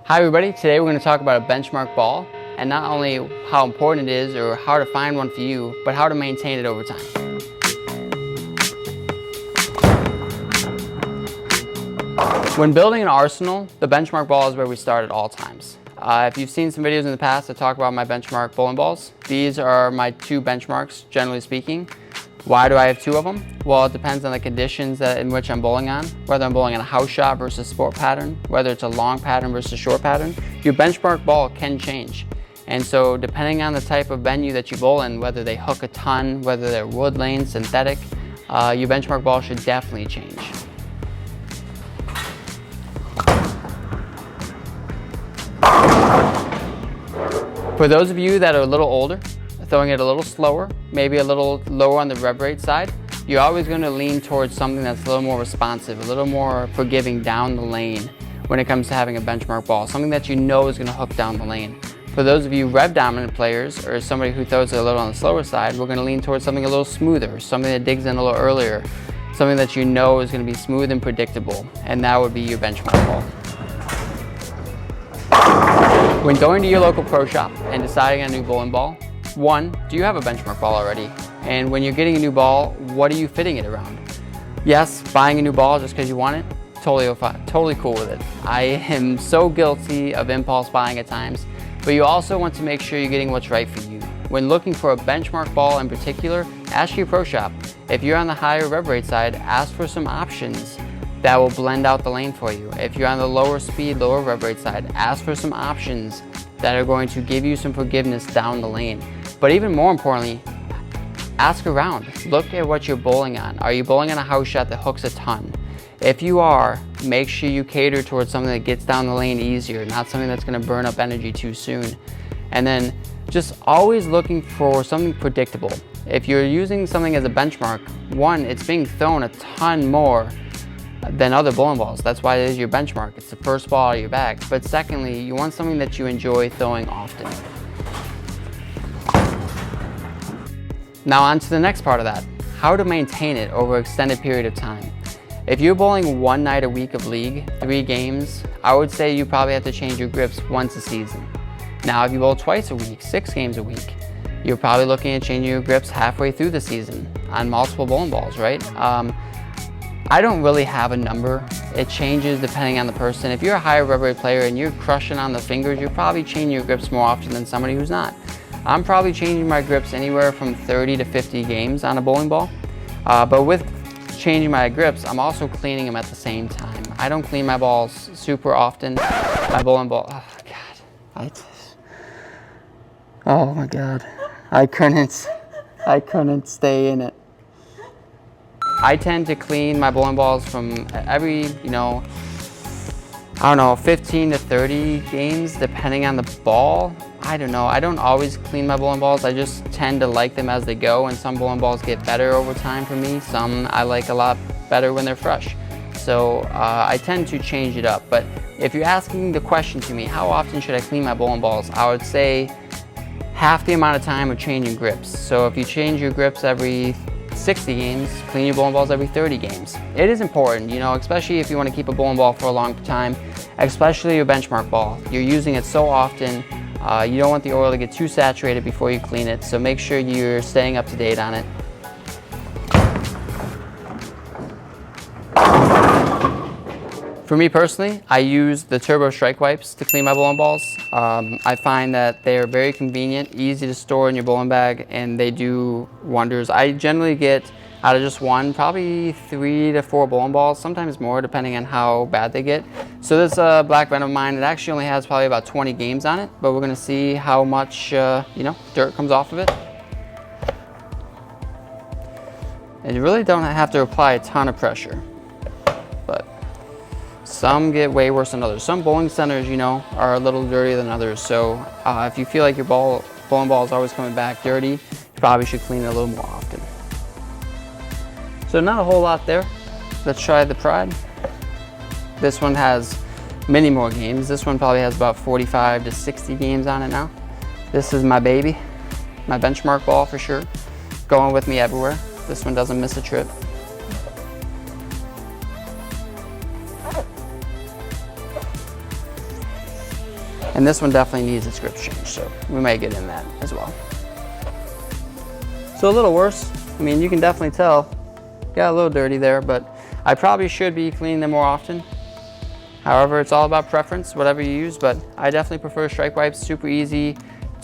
Hi everybody, today we're going to talk about a benchmark ball and not only how important it is or how to find one for you, but how to maintain it over time. When building an arsenal, the benchmark ball is where we start at all times. If you've seen some videos in the past that talk about my benchmark bowling balls, these are my two benchmarks, generally speaking. Why do I have two of them? Well, it depends on the conditions in which I'm bowling on, whether I'm bowling on a house shot versus sport pattern, whether it's a long pattern versus short pattern. Your benchmark ball can change. And so depending on the type of venue that you bowl in, whether they hook a ton, whether they're wood lane, synthetic, your benchmark ball should definitely change. For those of you that are a little older, throwing it a little slower, maybe a little lower on the rev rate side, you're always going to lean towards something that's a little more responsive, a little more forgiving down the lane when it comes to having a benchmark ball, something that you know is going to hook down the lane. For those of you rev dominant players or somebody who throws it a little on the slower side, we're going to lean towards something a little smoother, something that digs in a little earlier, something that you know is going to be smooth and predictable, and that would be your benchmark ball. When going to your local pro shop and deciding on a new bowling ball, one, do you have a benchmark ball already? And when you're getting a new ball, what are you fitting it around? Yes, buying a new ball just because you want it, totally cool with it. I am so guilty of impulse buying at times, but you also want to make sure you're getting what's right for you. When looking for a benchmark ball in particular, ask your pro shop. If you're on the higher rev rate side, ask for some options that will blend out the lane for you. If you're on the lower speed, lower rev rate side, ask for some options that are going to give you some forgiveness down the lane. But even more importantly, ask around. Look at what you're bowling on. Are you bowling on a house shot that hooks a ton? If you are, make sure you cater towards something that gets down the lane easier, not something that's going to burn up energy too soon. And then just always looking for something predictable. If you're using something as a benchmark, one, it's being thrown a ton more than other bowling balls. That's why it is your benchmark. It's the first ball out of your bag. But secondly, you want something that you enjoy throwing often. Now on to the next part of that, how to maintain it over an extended period of time. If you're bowling one night a week of league, 3 games, I would say you probably have to change your grips once a season. Now if you bowl twice a week, 6 games a week, you're probably looking at changing your grips halfway through the season on multiple bowling balls, right? I don't really have a number. It changes depending on the person. If you're a higher rev rate player and you're crushing on the fingers, you're probably changing your grips more often than somebody who's not. I'm probably changing my grips anywhere from 30 to 50 games on a bowling ball. But with changing my grips, I'm also cleaning them at the same time. I don't clean my balls super often. My bowling ball, oh my God. I couldn't stay in it. I tend to clean my bowling balls from every, 15 to 30 games, depending on the ball. I don't know. I don't always clean my bowling balls. I just tend to like them as they go, and some bowling balls get better over time for me. Some I like a lot better when they're fresh. So I tend to change it up. But if you're asking the question to me, how often should I clean my bowling balls? I would say half the amount of time of changing grips. So if you change your grips every 60 games, clean your bowling balls every 30 games. It is important, especially if you want to keep a bowling ball for a long time, especially your benchmark ball. You're using it so often, you don't want the oil to get too saturated before you clean it, so make sure you're staying up to date on it. For me personally, I use the Turbo Strike Wipes to clean my bowling balls. I find that they are very convenient, easy to store in your bowling bag, and they do wonders. I generally get, out of just one, probably 3 to 4 bowling balls, sometimes more depending on how bad they get. So this black Venom of mine, it actually only has probably about 20 games on it, but we're gonna see how much dirt comes off of it. And you really don't have to apply a ton of pressure. Some get way worse than others. Some bowling centers, are a little dirtier than others. So if you feel like your bowling ball is always coming back dirty, you probably should clean it a little more often. So not a whole lot there. Let's try the Pride. This one has many more games. This one probably has about 45 to 60 games on it now. This is my baby, my benchmark ball for sure. Going with me everywhere. This one doesn't miss a trip. And this one definitely needs its grips changed, so we might get in that as well. So a little worse. I mean, you can definitely tell, got a little dirty there, but I probably should be cleaning them more often. However, it's all about preference, whatever you use, but I definitely prefer strike wipes. Super easy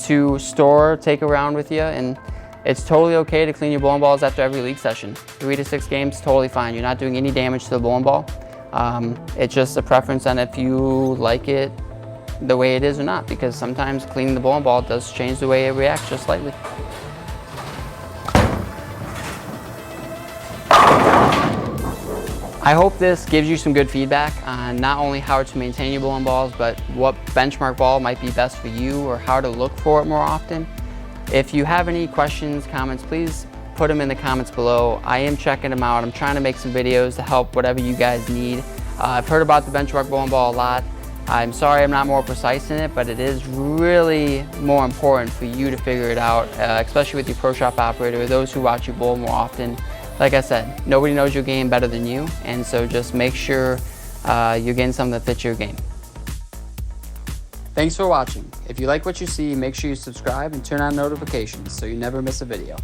to store, take around with you, and it's totally okay to clean your bowling balls after every league session. 3 to 6 games, totally fine. You're not doing any damage to the bowling ball. It's just a preference on if you like it the way it is or not, because sometimes cleaning the bowling ball does change the way it reacts just slightly. I hope this gives you some good feedback on not only how to maintain your bowling balls, but what benchmark ball might be best for you or how to look for it more often. If you have any questions, comments, please put them in the comments below. I am checking them out. I'm trying to make some videos to help whatever you guys need. I've heard about the benchmark bowling ball a lot. I'm sorry I'm not more precise in it, but it is really more important for you to figure it out, especially with your pro shop operator or those who watch you bowl more often. Like I said, nobody knows your game better than you, and so just make sure you're getting something that fits your game. Thanks for watching. If you like what you see, make sure you subscribe and turn on notifications so you never miss a video.